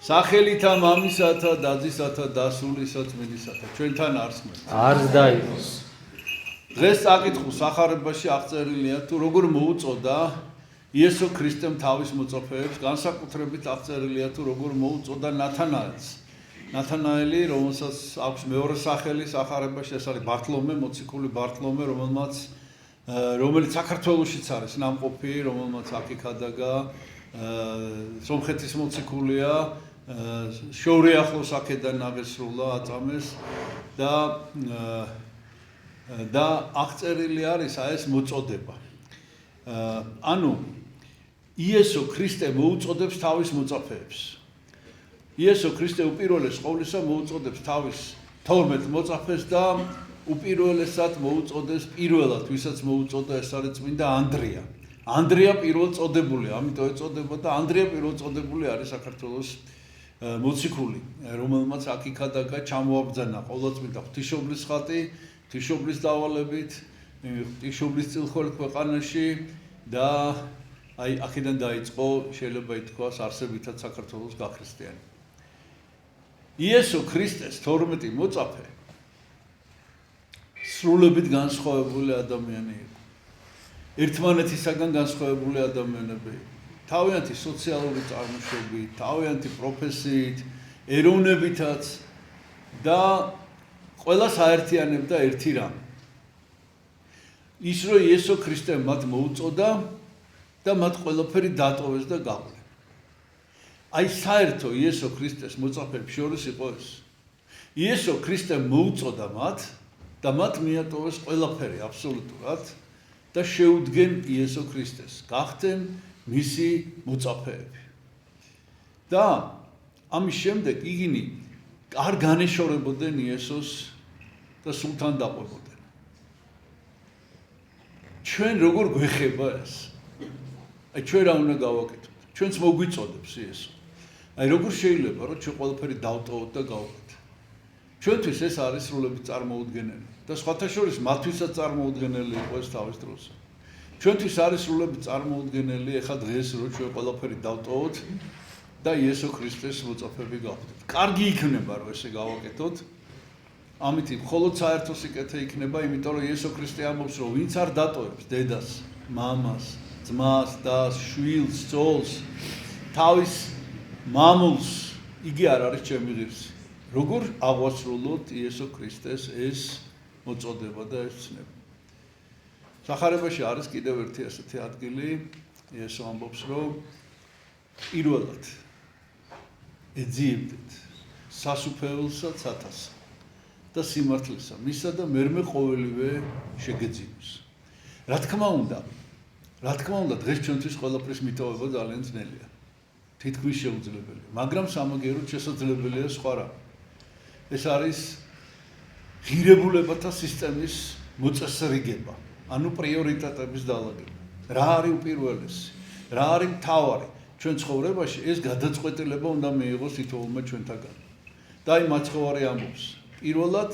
სახელითა მამისათა დადისათა და სულისა წმინდისათა ჩვენთან არსმეთ. არს დაიყოს. დღეს წაკითხულ სახარებაში აღწერილია თუ როგორ მოუწოდა იესო ქრისტემ თავის მოწაფეებს, განსაკუთრებით აღწერილია თუ როგორ მოუწოდა ნათანაელს. ნათანაელი, რომელსაც აქვს მეორე სახელი სახარებაში, ეს არის ბართლომე, მოციქული ბართლომე, რომელიც საქართველოშიც არის ნამყოფი, რომელმაც აქ იქადაგა, სომხეთის მოციქულია, შოურიახლოს აქედან აღესრულა, აწამეს და აღწერილი არის ეს მოწოდება. ანუ იესო ქრისტე მოუწოდებს თავის მოწაფეებს. იესო ქრისტე უპირველეს ყოვლისა მოუწოდებს თავის 12 მოწაფეს და უპირველესად მოუწოდეს პირველად, ვისაც მოუწოდა ეს არის წმინდა ანდრია. ანდრია პირველ წოდებული, ამიტომ ეწოდება და ანდრია პირველ წოდებული არის საქართველოს მოციქული, რომელმაც აქ იქადაგა ჩამოაბრძანა ყოვლადწმინდა ღვთისმშობლის ხატი, ღვთისმშობლის დავალებით, ღვთისმშობლის წილხვალ ქვეყანაში და აი აქედან დაიწყო შეიძლება ითქვას არსებითად საქართველოს გაქრისტიანი. იესო ქრისტეს 12 მოწაფე სრულებით განსხვავებული ადამიანი იყო. ერთმანეთისაგან განსხვავებული ადამიანები იყო. თავიანთი სოციალური წარმოშობით, თავიანთი პროფესიით, ეროვნებითაც და ყველას აერთიანებდა ერთი რამ. ის რომ იესო ქრისტემ მათ მოუწოდა და მათ ყველაფერი დატოვეს და გაყოლეს. აი საერთო იესო ქრისტეს მოწაფეებს შორის იყო ეს. იესო ქრისტემ მოუწოდა მათ და მათ მიატოვეს ყველაფერი აბსოლუტურად და შეუდგენ იესო ქრისტეს. გახდნენ მისი მოწაფეები. და ამის შემდეგ იგინი არ განეშორებოდნენ იესოს და სულთან დაყვებოდნენ. ჩვენ როგორ გვეხება ეს? აი ჩვენ რა უნდა გავაკეთოთ? ჩვენც მოგვიწოდებს იესო. აი როგორ შეიძლება რომ ჩვენ ყველაფერი დავტოვოთ და გავაკეთოთ? ჩვენთვის ეს არის სრულებით წარმოუდგენელი და სხვათა შორის მათთვისაც წარმოუდგენელი იყო ეს თავის დროს. ჩვენთვის არის სრულებით წარმოუდგენელი ეხლა დღეს რომ ჩვენ ყველაფერი დავტოვოთ და იესო ქრისტეს მოწაფეები გავხდეთ. კარგი იქნება რომ ესე გავაკეთოთ. ამით მხოლოდ საერთო სიკეთე იქნება, იმიტომ რომ იესო ქრისტე ამბობს რომ ვინც არ დატოვებს დედას, მამას, ძმას, დას, შვილს, ძოლს, თავის მამულს, იგი არ არის ჩემი ღირსი. როგორ აღვასრულოთ იესო ქრისტეს ეს მოწოდება და ეს ცნება. სახარებაში არის კიდევ ერთი ასეთი ადგილი, იესო ამბობს რომ პირველად ეძიებდეთ სასუფეველსა ცათასა და სიმართლესა მისა და მერმე ყოველივე შეგეძინოს. რა თქმა უნდა, დღეს ჩვენთვის ყველაფრის მიტოვება ძალიან ძნელია. თითქმის შეუძლებელია, მაგრამ სამაგიეროდ შესაძლებელია სხვა რა. ეს არის ღირებულებათა სისტემის მოწესრიგება, ანუ პრიორიტეტების დალაგება. რა არის უპირველესი, რა არის მთავარი ჩვენ ცხოვრებაში, ეს გადაწყვეტილება უნდა მიიღოს თითოეულმა ჩვენთაგან. და აი მაცხოვარი ამბობს, პირველად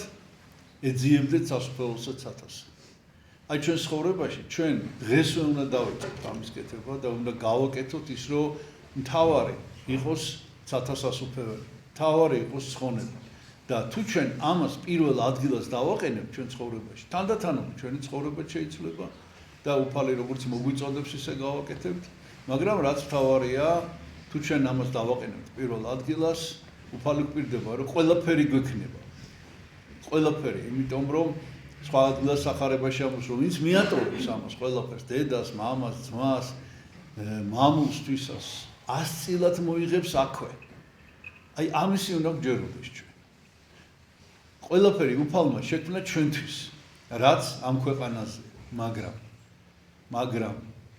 ეძიებდეთ სასუფეველსა ცათასა. აი ჩვენ ცხოვრებაში ჩვენ დღესვე უნდა დავიწყოთ ამის კეთება და უნდა გავაკეთოთ ის რომ მთავარი იყოს ცათასასუფეველი, მთავარი იყოს ცხონება. და თუ ჩვენ ამას პირველ ადგილას დავაყენებთ ჩვენ ცხოვრებაში, თანდათანობით ჩვენი ცხოვრება შეიძლება და უფალი როგორც მოგვიწოდებს ისე გავაკეთებთ, მაგრამ რაც მთავარია, თუ ჩვენ ამას დავაყენებთ პირველ ადგილას, უფალი გვპირდება რომ ყველაფერი გვექნება. ყველაფერი, იმიტომ რომ სხვა ადგილას სახარებაში ამბობს რომ ვინც მიატოვებს ამას ყველაფერს, დედას, მამას, ძმას, მამულს, თვისას, ასწილად მოიღებს აქვე. აი ამისი უნდა გვჯეროდეს ჩვენ. ყველაფერი უფალმა შექმნა ჩვენთვის, რაც ამ ქვეყანაზე, მაგრამ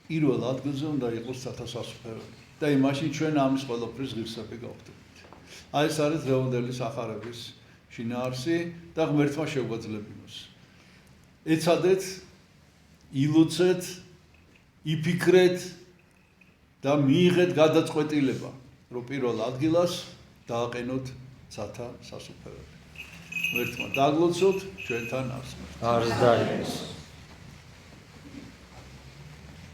პირველ ადგილზე უნდა იყოს ცათასასუფეველი. და იმაში ჩვენ ამის ყველაფრის ღირსები გავხდებით. აი ეს არის დღევანდელი სახარების შინაარსი და ღმერთმა შეგვაძლებინოს. ეცადეთ, ილოცეთ, იფიქრეთ და მიიღეთ გადაწყვეტილება, რომ პირველ ადგილას დააყენოთ ცათა სასუფეველი. ღმერთმა დაგლოცოთ ჩვენთან არსმეთ. არს დაიყოს.